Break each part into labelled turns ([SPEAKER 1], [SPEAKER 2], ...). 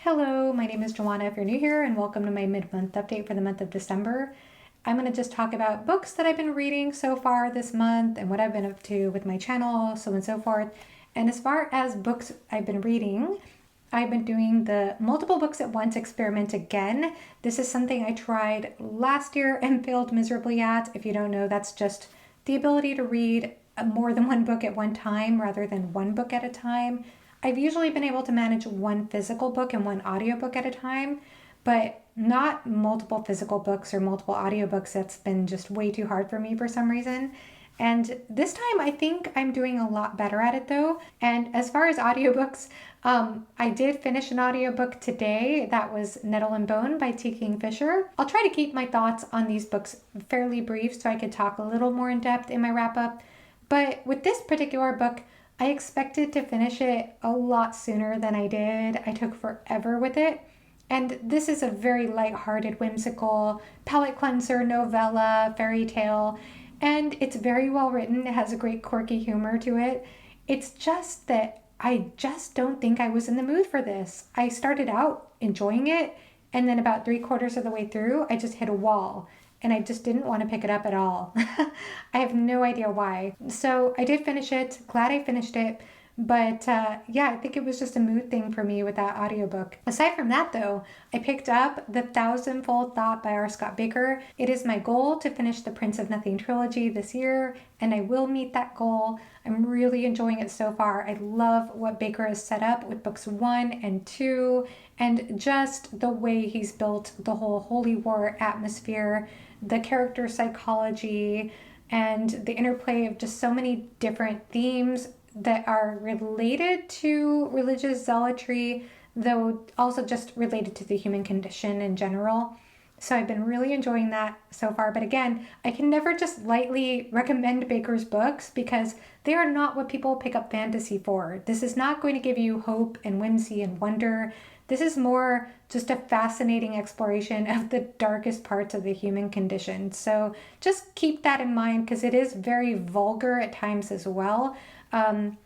[SPEAKER 1] Hello, my name is Joanna if you're new here, and welcome to my mid-month update for the month of December. I'm going to just talk about books that I've been reading so far this month and what I've been up to with my channel, so on and so forth. And as far as books I've been reading, I've been doing the multiple books at once experiment again. This is something I tried last year and failed miserably at. If you don't know, that's just the ability to read more than one book at one time rather than one book at a time. I've usually been able to manage one physical book and one audiobook at a time, but not multiple physical books or multiple audiobooks. That's been just way too hard for me for some reason. And this time I think I'm doing a lot better at it though. And as far as audiobooks, I did finish an audiobook today. That was Nettle and Bone by T. Kingfisher. I'll try to keep my thoughts on these books fairly brief so I could talk a little more in depth in my wrap up. But with this particular book, I expected to finish it a lot sooner than I did. I took forever with it. And this is a very lighthearted, whimsical, palate cleanser novella, fairy tale. And it's very well written. It has a great quirky humor to it. It's just that I just don't think I was in the mood for this. I started out enjoying it, and then about 3/4 of the way through, I just hit a wall. And I just didn't want to pick it up at all. I have no idea why. So I did finish it. Glad I finished it. But yeah, I think it was just a mood thing for me with that audiobook. Aside from that though, I picked up The Thousandfold Thought by R. Scott Bakker. It is my goal to finish the Prince of Nothing trilogy this year, and I will meet that goal. I'm really enjoying it so far. I love what Bakker has set up with books 1 and 2, and just the way he's built the whole Holy War atmosphere, the character psychology, and the interplay of just so many different themes that are related to religious zealotry, though also just related to the human condition in general. So I've been really enjoying that so far. But again, I can never just lightly recommend Bakker's books because they are not what people pick up fantasy for. This is not going to give you hope and whimsy and wonder. This is more just a fascinating exploration of the darkest parts of the human condition. So just keep that in mind because it is very vulgar at times as well.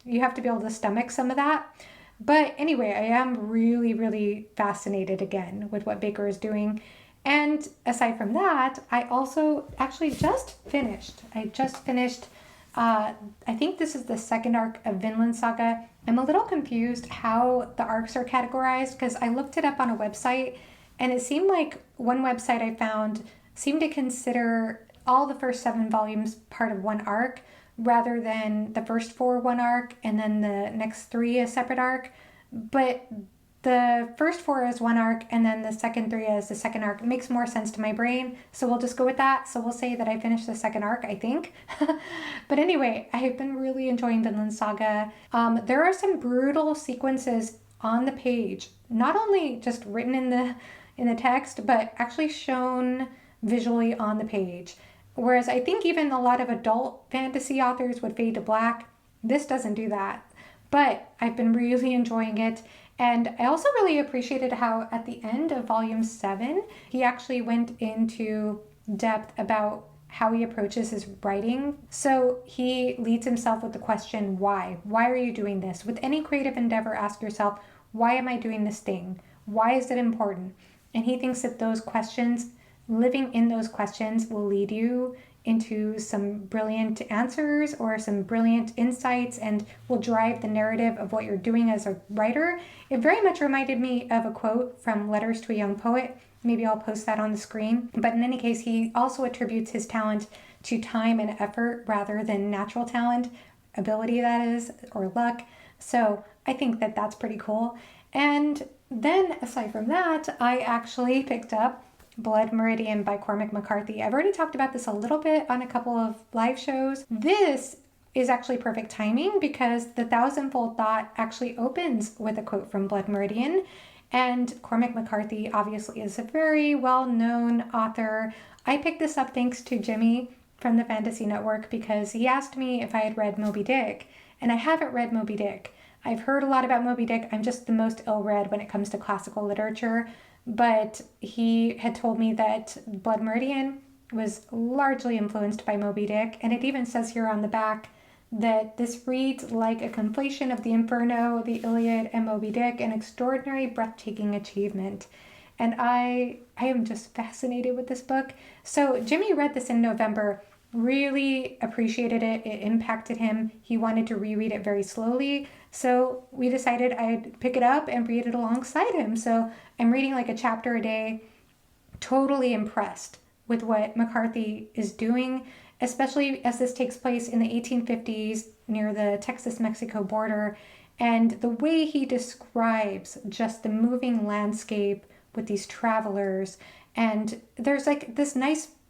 [SPEAKER 1] You have to be able to stomach some of that. But anyway, I am really, really fascinated again with what Bakker is doing. And aside from that, I also actually just finished. I think this is the second arc of Vinland Saga. I'm a little confused how the arcs are categorized because I looked it up on a website and it seemed like one website I found seemed to consider all the first 7 volumes part of one arc rather than the first 4 one arc and then the next 3 a separate arc. But the first 4 is one arc and then the second 3 is the second arc. It makes more sense to my brain, so we'll just go with that. So we'll say that I finished the second arc, I think. But anyway, I've been really enjoying Vinland Saga. There are some brutal sequences on the page, not only just written in the text, but actually shown visually on the page. Whereas I think even a lot of adult fantasy authors would fade to black. This doesn't do that. But I've been really enjoying it. And I also really appreciated how at the end of volume 7, he actually went into depth about how he approaches his writing. So he leads himself with the question, why? Why are you doing this? With any creative endeavor, ask yourself, why am I doing this thing? Why is it important? And he thinks that those questions, living in those questions, will lead you into some brilliant answers or some brilliant insights and will drive the narrative of what you're doing as a writer. It very much reminded me of a quote from Letters to a Young Poet. Maybe I'll post that on the screen. But in any case, he also attributes his talent to time and effort rather than natural talent, ability that is, or luck. So I think that that's pretty cool. And then aside from that, I actually picked up Blood Meridian by McCarthy. I've already talked about this a little bit on a couple of live shows. This is actually perfect timing because The Thousandfold Thought actually opens with a quote from Blood Meridian. And McCarthy obviously is a very well-known author. I picked this up thanks to Jimmy from the Fantasy Network because he asked me if I had read Moby Dick, and I haven't read Moby Dick. I've heard a lot about Moby Dick. I'm just the most ill-read when it comes to classical literature. But he had told me that Blood Meridian was largely influenced by Moby Dick, and it even says here on the back that this reads like a conflation of the Inferno, the Iliad, and Moby Dick, an extraordinary, breathtaking achievement. And I am just fascinated with this book. So Jimmy read this in November, really appreciated it. It impacted him. He wanted to reread it very slowly. So we decided I'd pick it up and read it alongside him. So I'm reading like a chapter a day, totally impressed with what McCarthy is doing, especially as this takes place in the 1850s near the Texas-Mexico border. And the way he describes just the moving landscape with these travelers, and there's like this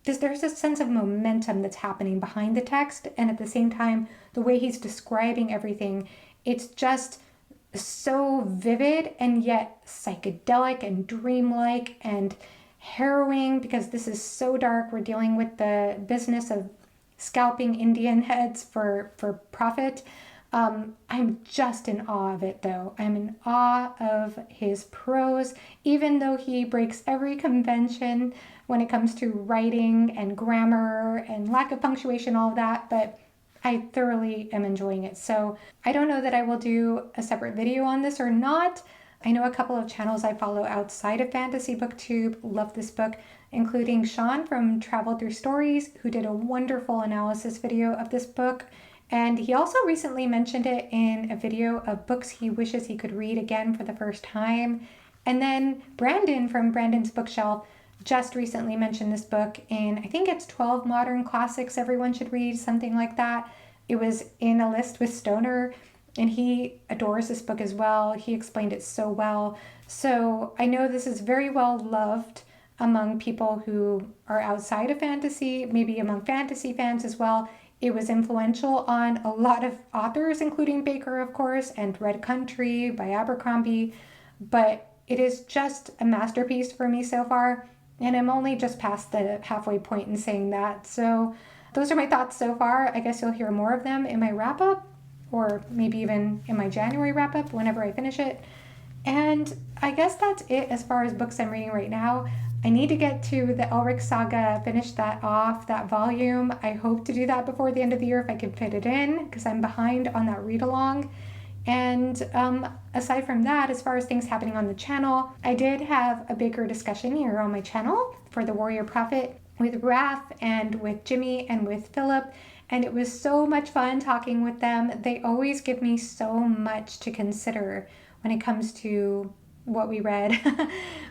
[SPEAKER 1] there's a sense of momentum that's happening behind the text, and at the same time the way he's describing everything, it's just so vivid and yet psychedelic and dreamlike and harrowing, because this is so dark. We're dealing with the business of scalping Indian heads for profit. I'm just in awe of it, though. I'm in awe of his prose, even though he breaks every convention when it comes to writing and grammar and lack of punctuation, all of that, but I thoroughly am enjoying it. So I don't know that I will do a separate video on this or not. I know a couple of channels I follow outside of Fantasy BookTube love this book, including Sean from Travel Through Stories, who did a wonderful analysis video of this book. And he also recently mentioned it in a video of books he wishes he could read again for the first time. And then Brandon from Brandon's Bookshelf just recently mentioned this book in, I think it's 12 modern classics everyone should read, something like that. It was in a list with Stoner, and he adores this book as well. He explained it so well. So I know this is very well loved among people who are outside of fantasy, maybe among fantasy fans as well. It was influential on a lot of authors, including Bakker, of course, and Red Country by Abercrombie. But it is just a masterpiece for me so far. And I'm only just past the halfway point in saying that. So those are my thoughts so far. I guess you'll hear more of them in my wrap-up, or maybe even in my January wrap-up whenever I finish it. And I guess that's it as far as books I'm reading right now. I need to get to the Elric Saga, finish that off, that volume. I hope to do that before the end of the year if I can fit it in, because I'm behind on that read-along. And aside from that, as far as things happening on the channel, I did have a bigger discussion here on my channel for the Warrior Prophet with Raph and with Jimmy and with Philip. And it was so much fun talking with them. They always give me so much to consider when it comes to what we read.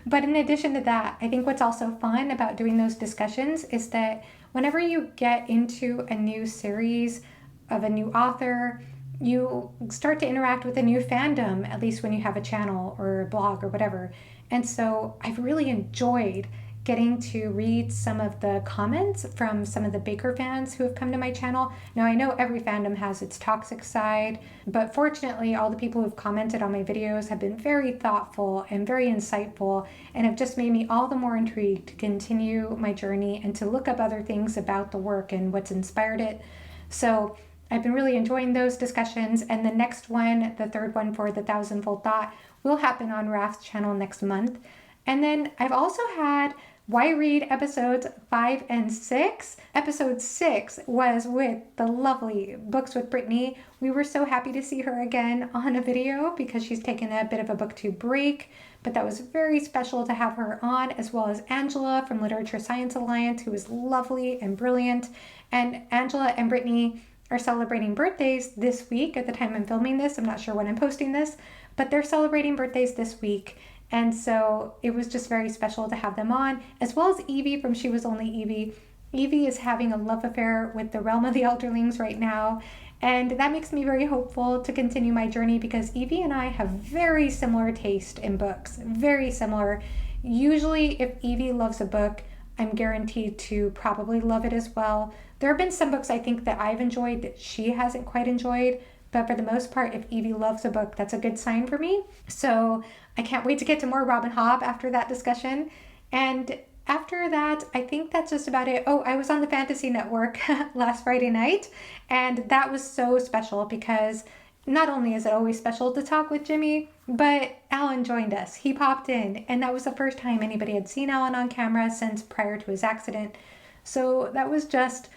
[SPEAKER 1] But in addition to that, I think what's also fun about doing those discussions is that whenever you get into a new series of a new author, you start to interact with a new fandom, at least when you have a channel or a blog or whatever. And so I've really enjoyed getting to read some of the comments from some of the Bakker fans who have come to my channel. Now, I know every fandom has its toxic side, but fortunately, all the people who've commented on my videos have been very thoughtful and very insightful, and have just made me all the more intrigued to continue my journey and to look up other things about the work and what's inspired it. So I've been really enjoying those discussions, and the next one, the third one for the Thousandfold Thought, will happen on Raph's channel next month. And then I've also had Why Read episodes 5 and 6. Episode 6 was with the lovely Books with Brittany. We were so happy to see her again on a video because she's taken a bit of a booktube break, but that was very special to have her on, as well as Angela from Literature Science Alliance, who is lovely and brilliant. And Angela and Brittany are celebrating birthdays this week at the time I'm filming this. I'm not sure when I'm posting this, but they're celebrating birthdays this week. And so it was just very special to have them on, as well as Evie from She Was Only Evie. Evie is having a love affair with the Realm of the Elderlings right now, and that makes me very hopeful to continue my journey because Evie and I have very similar taste in books, very similar. Usually if Evie loves a book, I'm guaranteed to probably love it as well. There have been some books I think that I've enjoyed that she hasn't quite enjoyed, but for the most part, if Evie loves a book, that's a good sign for me. So I can't wait to get to more Robin Hobb after that discussion. And after that, I think that's just about it. Oh, I was on the Fantasy Network last Friday night, and that was so special because not only is it always special to talk with Jimmy, but Alan joined us. He popped in, and that was the first time anybody had seen Alan on camera since prior to his accident. So that was just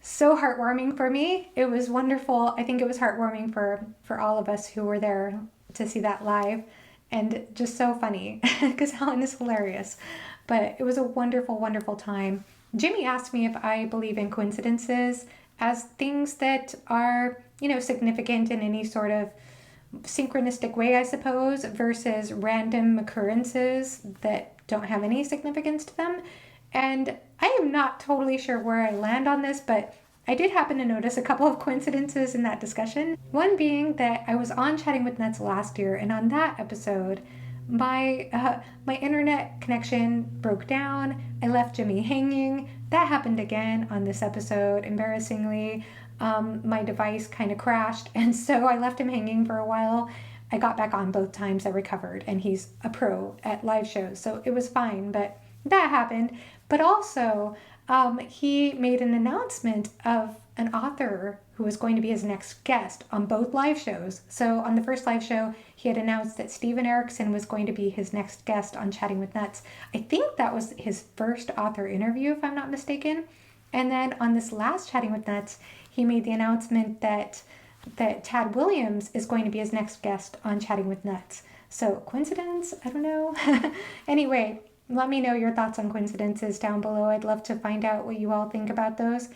[SPEAKER 1] so heartwarming for me. It was wonderful. I think it was heartwarming for all of us who were there to see that live, and just so funny because Helen is hilarious. But it was a wonderful, wonderful time. Jimmy asked me if I believe in coincidences as things that are, significant in any sort of synchronistic way, I suppose, versus random occurrences that don't have any significance to them. And I am not totally sure where I land on this, but I did happen to notice a couple of coincidences in that discussion. One being that I was on Chatting with Nuts last year, and on that episode, my internet connection broke down. I left Jimmy hanging. That happened again on this episode, embarrassingly. My device kind of crashed, and so I left him hanging for a while. I got back on both times. I recovered, and he's a pro at live shows, so it was fine, but that happened. But also, he made an announcement of an author who was going to be his next guest on both live shows. So on the first live show, he had announced that Steven Erikson was going to be his next guest on Chatting with Nuts. I think that was his first author interview, if I'm not mistaken. And then on this last Chatting with Nuts, he made the announcement that Tad Williams is going to be his next guest on Chatting with Nuts. So coincidence? I don't know. Anyway, let me know your thoughts on coincidences down below. I'd love to find out what you all think about those.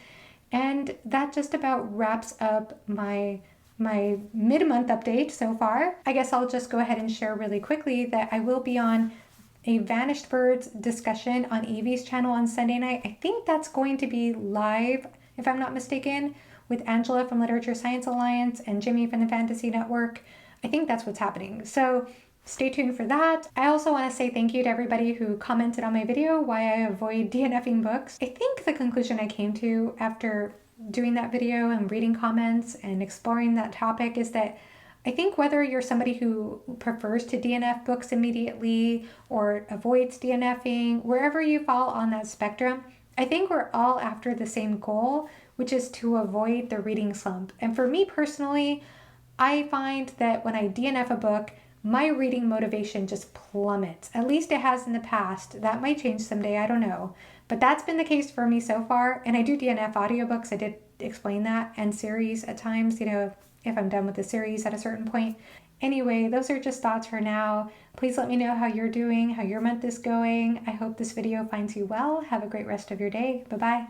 [SPEAKER 1] And that just about wraps up my mid-month update so far. I guess I'll just go ahead and share really quickly that I will be on a Vanished Birds discussion on Evie's channel on Sunday night. I think that's going to be live, if I'm not mistaken, with Angela from Literature Science Alliance and Jimmy from the Fantasy Network. I think that's what's happening. So stay tuned for that. I also want to say thank you to everybody who commented on my video why I avoid DNFing books. I think the conclusion I came to after doing that video and reading comments and exploring that topic is that I think whether you're somebody who prefers to DNF books immediately or avoids DNFing, wherever you fall on that spectrum, I think we're all after the same goal, which is to avoid the reading slump. And for me personally, I find that when I DNF a book, my reading motivation just plummets. At least it has in the past. That might change someday, I don't know. But that's been the case for me so far. And I do DNF audiobooks. I did explain that, and series at times, if I'm done with the series at a certain point. Anyway, those are just thoughts for now. Please let me know how you're doing, how your month is going. I hope this video finds you well. Have a great rest of your day. Bye-bye.